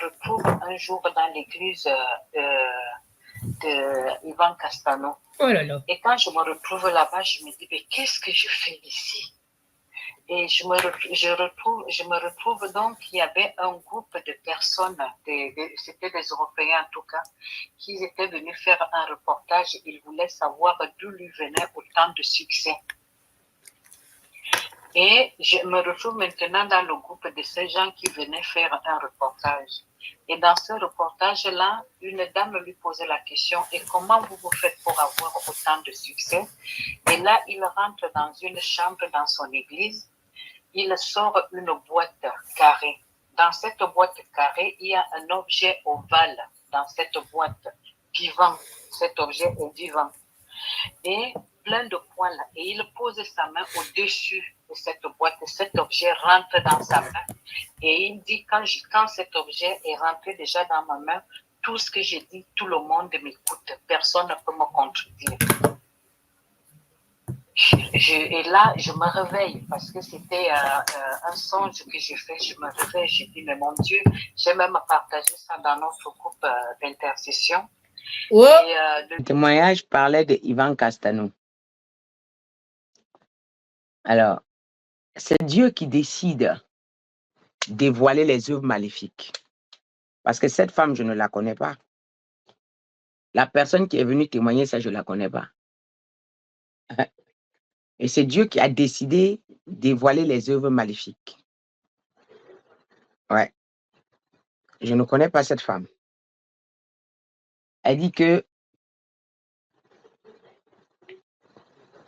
retrouve un jour dans l'église de Ivan Castano. Oh là là. Et quand je me retrouve là-bas, je me dis, mais qu'est-ce que je fais ici? Et je me retrouve donc, il y avait un groupe de personnes, c'était des Européens en tout cas, qui étaient venus faire un reportage. Ils voulaient savoir d'où lui venait autant de succès. Et je me retrouve maintenant dans le groupe de ces gens qui venaient faire un reportage. Et dans ce reportage-là, une dame lui posait la question, et comment vous vous faites pour avoir autant de succès? Et là, il rentre dans une chambre dans son église. Il sort une boîte carrée. Dans cette boîte carrée, il y a un objet ovale dans cette boîte, vivant. Cet objet est vivant. Et plein de poils. Et il pose sa main au-dessus de cette boîte. Cet objet rentre dans sa main. Et il dit, quand cet objet est rentré déjà dans ma main, tout ce que je dis, tout le monde m'écoute. Personne ne peut me contredire. Et là, je me réveille parce que c'était un songe que j'ai fait. Je me réveille, je dis, mais mon Dieu, j'ai même partagé ça dans notre groupe d'intercession. Oh. Le témoignage parlait de Ivan Castano. Alors, c'est Dieu qui décide de dévoiler les œuvres maléfiques. Parce que cette femme, je ne la connais pas. La personne qui est venue témoigner ça, je ne la connais pas. Et c'est Dieu qui a décidé de dévoiler les œuvres maléfiques. Ouais. Je ne connais pas cette femme. Elle dit que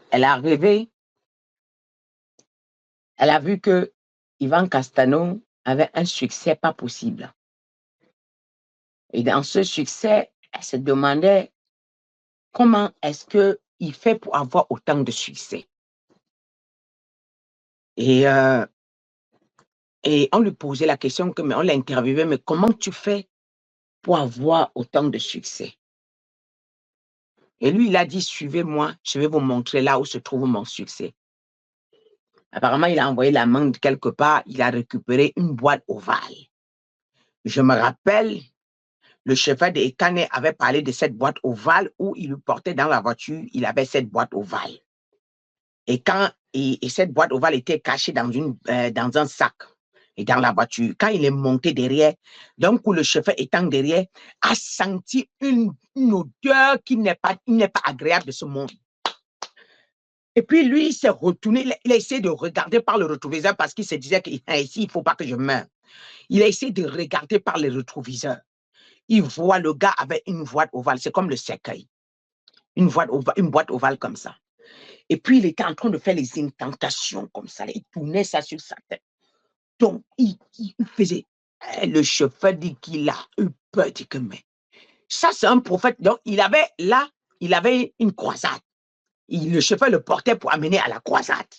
elle a rêvé, elle a vu que Ivan Castano avait un succès pas possible. Et dans ce succès, elle se demandait comment est-ce qu'il fait pour avoir autant de succès. Et on lui posait la question, mais on l'a interviewé, mais comment tu fais pour avoir autant de succès? Et lui, il a dit, suivez-moi, je vais vous montrer là où se trouve mon succès. Apparemment, il a envoyé la main de quelque part, il a récupéré une boîte ovale. Je me rappelle, le chauffeur de Ekane avait parlé de cette boîte ovale où il le portait dans la voiture, il avait cette boîte ovale. Et cette boîte ovale était cachée dans un sac et dans la voiture. Quand il est monté derrière, d'un coup, le chauffeur étant derrière, a senti une odeur qui n'est pas agréable de ce monde. Et puis lui, il s'est retourné, il a essayé de regarder par le rétroviseur parce qu'il se disait qu'ici, il ne faut pas que je meure. Il a essayé de regarder par le rétroviseur. Il voit le gars avec une boîte ovale, c'est comme le cercueil. Une boîte ovale comme ça. Et puis, il était en train de faire les incantations comme ça. Il tournait ça sur sa tête. Donc, il faisait. Le chauffeur dit qu'il a eu peur. Il dit que, mais ça, c'est un prophète. Donc, il avait une croisade. Le chauffeur le portait pour amener à la croisade.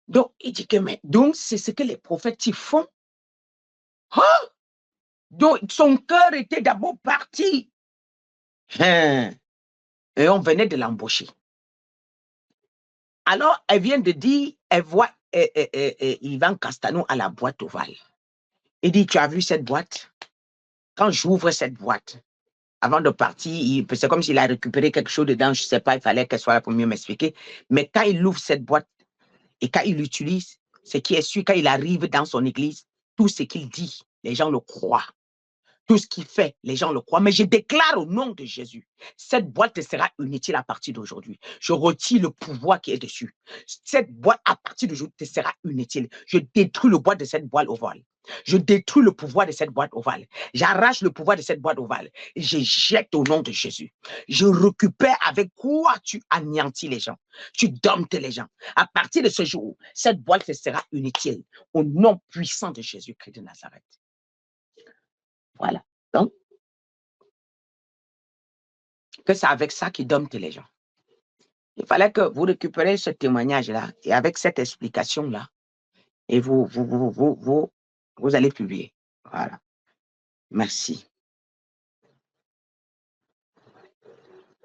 Donc, il dit que, mais donc, c'est ce que les prophètes y font. Hein? Donc, son cœur était d'abord parti. Et on venait de l'embaucher. Alors, elle vient de dire, elle voit Ivan Castano à la boîte ovale. Il dit, tu as vu cette boîte? Quand j'ouvre cette boîte, avant de partir, c'est comme s'il a récupéré quelque chose dedans, je ne sais pas, il fallait qu'elle soit là pour mieux m'expliquer. Mais quand il ouvre cette boîte et quand il l'utilise, ce qui est sûr, quand il arrive dans son église, tout ce qu'il dit, les gens le croient. Tout ce qu'il fait, les gens le croient. Mais je déclare au nom de Jésus, cette boîte sera inutile à partir d'aujourd'hui. Je retire le pouvoir qui est dessus. Cette boîte, à partir d'aujourd'hui, sera inutile. Je détruis le boîte de cette boîte ovale. Je détruis le pouvoir de cette boîte ovale. J'arrache le pouvoir de cette boîte ovale. Et je jette au nom de Jésus. Je récupère avec quoi tu anéantis les gens. Tu domptes les gens. À partir de ce jour, cette boîte sera inutile. Au nom puissant de Jésus-Christ de Nazareth. Voilà. Donc, que c'est avec ça qui dompte les gens. Il fallait que vous récupérez ce témoignage-là et avec cette explication-là, et vous allez publier. Voilà. Merci.